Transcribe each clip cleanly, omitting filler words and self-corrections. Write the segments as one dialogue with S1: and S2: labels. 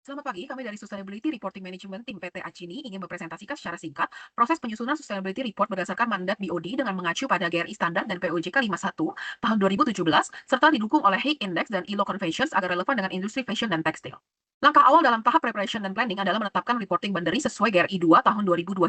S1: Selamat pagi, kami dari Sustainability Reporting Management Tim PT Acini ingin mempresentasikan secara singkat proses penyusunan Sustainability Report berdasarkan mandat BOD dengan mengacu pada GRI Standar dan POJK 51 tahun 2017, serta didukung oleh Hague Index dan ILO Conventions agar relevan dengan industri fashion dan tekstil. Langkah awal dalam tahap preparation dan planning adalah menetapkan reporting boundary sesuai GRI 2 tahun 2021,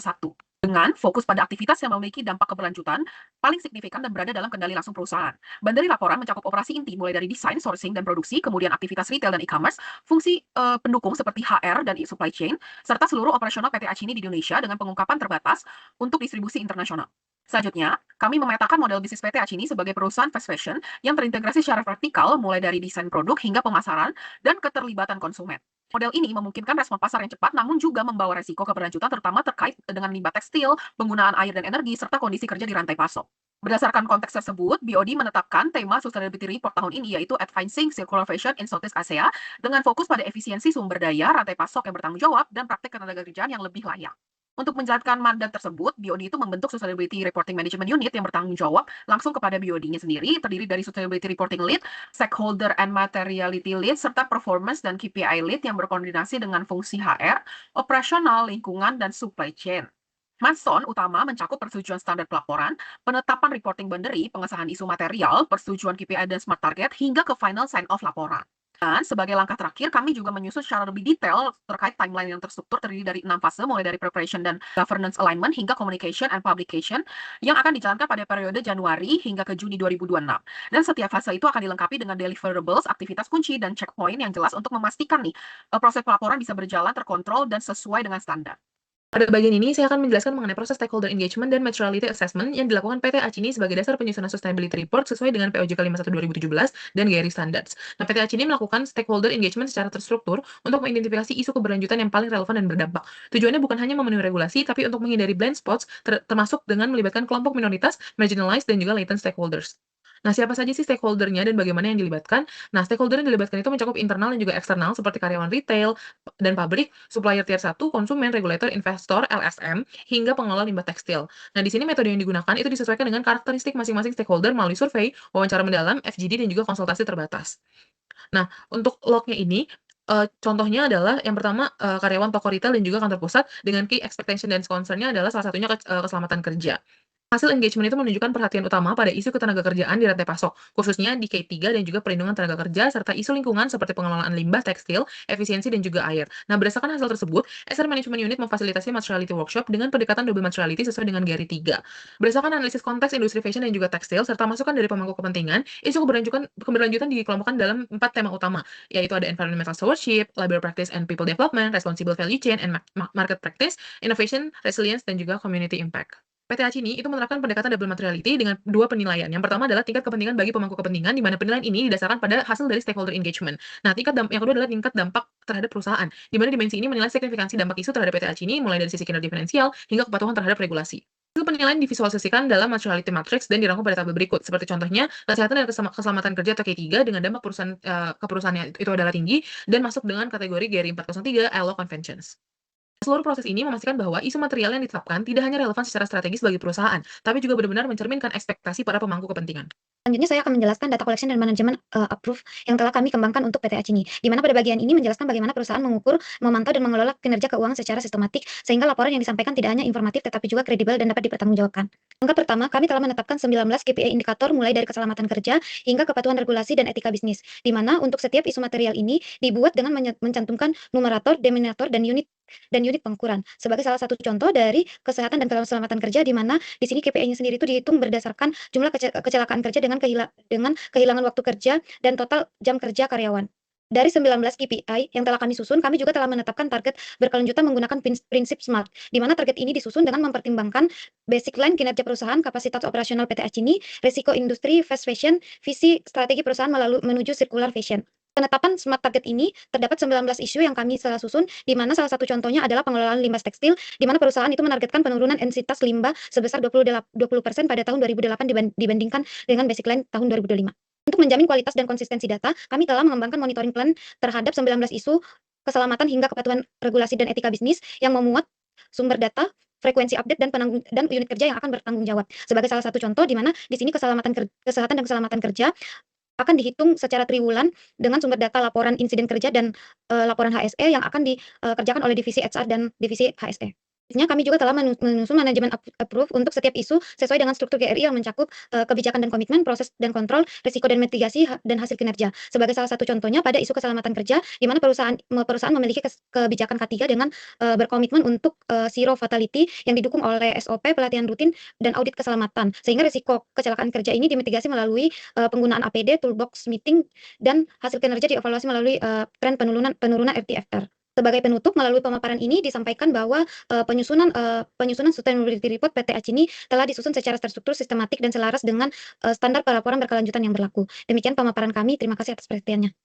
S1: dengan fokus pada aktivitas yang memiliki dampak keberlanjutan paling signifikan dan berada dalam kendali langsung perusahaan. Boundary laporan mencakup operasi inti mulai dari desain, sourcing, dan produksi, kemudian aktivitas retail dan e-commerce, fungsi pendukung seperti HR dan supply chain, serta seluruh operasional PT Acini di Indonesia dengan pengungkapan terbatas untuk distribusi internasional. Selanjutnya, kami memetakan model bisnis PT Acini sebagai perusahaan fast fashion yang terintegrasi secara vertikal mulai dari desain produk hingga pemasaran dan keterlibatan konsumen. Model ini memungkinkan respon pasar yang cepat namun juga membawa resiko keberlanjutan terutama terkait dengan limbah tekstil, penggunaan air dan energi, serta kondisi kerja di rantai pasok. Berdasarkan konteks tersebut, BOD menetapkan tema Sustainability Report tahun ini yaitu Advancing Circular Fashion in Southeast Asia dengan fokus pada efisiensi sumber daya, rantai pasok yang bertanggung jawab, dan praktik ketenagakerjaan yang lebih layak. Untuk menjalankan mandat tersebut, BOD itu membentuk Sustainability Reporting Management Unit yang bertanggung jawab langsung kepada BOD-nya sendiri, terdiri dari Sustainability Reporting Lead, Stakeholder and Materiality Lead, serta Performance dan KPI Lead yang berkoordinasi dengan fungsi HR, operasional, lingkungan, dan supply chain. Milestone utama mencakup persetujuan standar pelaporan, penetapan reporting boundary, pengesahan isu material, persetujuan KPI dan smart target, hingga ke final sign-off laporan. Dan sebagai langkah terakhir, kami juga menyusun secara lebih detail terkait timeline yang terstruktur terdiri dari 6 fase, mulai dari preparation dan governance alignment hingga communication and publication yang akan dijalankan pada periode Januari hingga ke Juni 2026. Dan setiap fase itu akan dilengkapi dengan deliverables, aktivitas kunci, dan checkpoint yang jelas untuk memastikan nih proses pelaporan bisa berjalan terkontrol dan sesuai dengan standar.
S2: Pada bagian ini, saya akan menjelaskan mengenai proses stakeholder engagement dan materiality assessment yang dilakukan PT Acini sebagai dasar penyusunan sustainability report sesuai dengan POJK 51 2017 dan GRI Standards. Nah, PT Acini melakukan stakeholder engagement secara terstruktur untuk mengidentifikasi isu keberlanjutan yang paling relevan dan berdampak. Tujuannya bukan hanya memenuhi regulasi, tapi untuk menghindari blind spots, termasuk dengan melibatkan kelompok minoritas, marginalized, dan juga latent stakeholders. Nah, siapa saja sih stakeholder-nya dan bagaimana yang dilibatkan? Nah, stakeholder yang dilibatkan itu mencakup internal dan juga eksternal seperti karyawan retail dan pabrik, supplier tier 1, konsumen, regulator, investor, LSM, hingga pengelola limbah tekstil. Nah, di sini metode yang digunakan itu disesuaikan dengan karakteristik masing-masing stakeholder melalui survei, wawancara mendalam, FGD, dan juga konsultasi terbatas. Nah, untuk lognya ini, contohnya adalah yang pertama, karyawan toko retail dan juga kantor pusat dengan key expectation dan concern-nya adalah salah satunya keselamatan kerja. Hasil engagement itu menunjukkan perhatian utama pada isu ketenagakerjaan di rantai pasok, khususnya di K3 dan juga perlindungan tenaga kerja, serta isu lingkungan seperti pengelolaan limbah tekstil, efisiensi, dan juga air. Nah, berdasarkan hasil tersebut, SR Management Unit memfasilitasi materiality workshop dengan pendekatan double materiality sesuai dengan GRI 3. Berdasarkan analisis konteks industri fashion dan juga tekstil, serta masukan dari pemangku kepentingan, isu keberlanjutan dikelompokkan dalam 4 tema utama, yaitu ada environmental stewardship, labor practice and people development, responsible value chain and market practice, innovation, resilience, dan juga community impact. PT Acini itu menerapkan pendekatan double materiality dengan dua penilaian. Yang pertama adalah tingkat kepentingan bagi pemangku kepentingan, di mana penilaian ini didasarkan pada hasil dari stakeholder engagement. Nah, yang kedua adalah tingkat dampak terhadap perusahaan, di mana dimensi ini menilai signifikansi dampak isu terhadap PT Acini mulai dari sisi kinerja finansial hingga kepatuhan terhadap regulasi. Hasil penilaian divisualisasikan dalam materiality matrix dan dirangkum pada tabel berikut, seperti contohnya kesehatan dan keselamatan kerja atau K3 dengan dampak ke perusahaannya itu adalah tinggi dan masuk dengan kategori GRI 403 ILO Conventions. Seluruh proses ini memastikan bahwa isu material yang ditetapkan tidak hanya relevan secara strategis bagi perusahaan, tapi juga benar-benar mencerminkan ekspektasi para pemangku kepentingan.
S3: Selanjutnya saya akan menjelaskan data collection dan manajemen approve yang telah kami kembangkan untuk PT Acini, di mana pada bagian ini menjelaskan bagaimana perusahaan mengukur, memantau, dan mengelola kinerja keuangan secara sistematik, sehingga laporan yang disampaikan tidak hanya informatif tetapi juga kredibel dan dapat dipertanggungjawabkan. Langkah pertama, kami telah menetapkan 19 KPI indikator mulai dari keselamatan kerja hingga kepatuhan regulasi dan etika bisnis, di mana untuk setiap isu material ini dibuat dengan mencantumkan numerator, denominator, dan unit pengukuran. Sebagai salah satu contoh dari kesehatan dan keselamatan kerja, di mana di sini KPI-nya sendiri itu dihitung berdasarkan jumlah kecelakaan kerja dengan kehilangan waktu kerja dan total jam kerja karyawan. Dari 19 KPI yang telah kami susun, kami juga telah menetapkan target berkelanjutan menggunakan prinsip SMART, di mana target ini disusun dengan mempertimbangkan basic line kinerja perusahaan, kapasitas operasional PT Acini, risiko industri, fast fashion, visi strategi perusahaan menuju circular fashion. Penetapan SMART target ini terdapat 19 isu yang kami telah susun, di mana salah satu contohnya adalah pengelolaan limbah tekstil, di mana perusahaan itu menargetkan penurunan densitas limbah sebesar 20% pada tahun 2008 dibandingkan dengan basic line tahun 2005. Untuk menjamin kualitas dan konsistensi data, kami telah mengembangkan monitoring plan terhadap 19 isu keselamatan hingga kepatuhan regulasi dan etika bisnis yang memuat sumber data, frekuensi update, dan unit kerja yang akan bertanggung jawab. Sebagai salah satu contoh, di mana di sini kesehatan dan keselamatan kerja akan dihitung secara triwulan dengan sumber data laporan insiden kerja dan laporan HSE yang akan dikerjakan oleh divisi HR dan divisi HSE. Kami juga telah menyusun manajemen approve untuk setiap isu sesuai dengan struktur GRI yang mencakup kebijakan dan komitmen, proses dan kontrol, risiko dan mitigasi, dan hasil kinerja. Sebagai salah satu contohnya pada isu keselamatan kerja, di mana perusahaan memiliki kebijakan K3 dengan berkomitmen untuk zero fatality yang didukung oleh SOP, pelatihan rutin, dan audit keselamatan. Sehingga risiko kecelakaan kerja ini dimitigasi melalui penggunaan APD, toolbox meeting, dan hasil kinerja dievaluasi melalui tren penurunan RTFR. Sebagai penutup, melalui pemaparan ini disampaikan bahwa penyusunan sustainability report PT Acini telah disusun secara terstruktur, sistematik, dan selaras dengan standar pelaporan berkelanjutan yang berlaku. Demikian pemaparan kami. Terima kasih atas perhatiannya.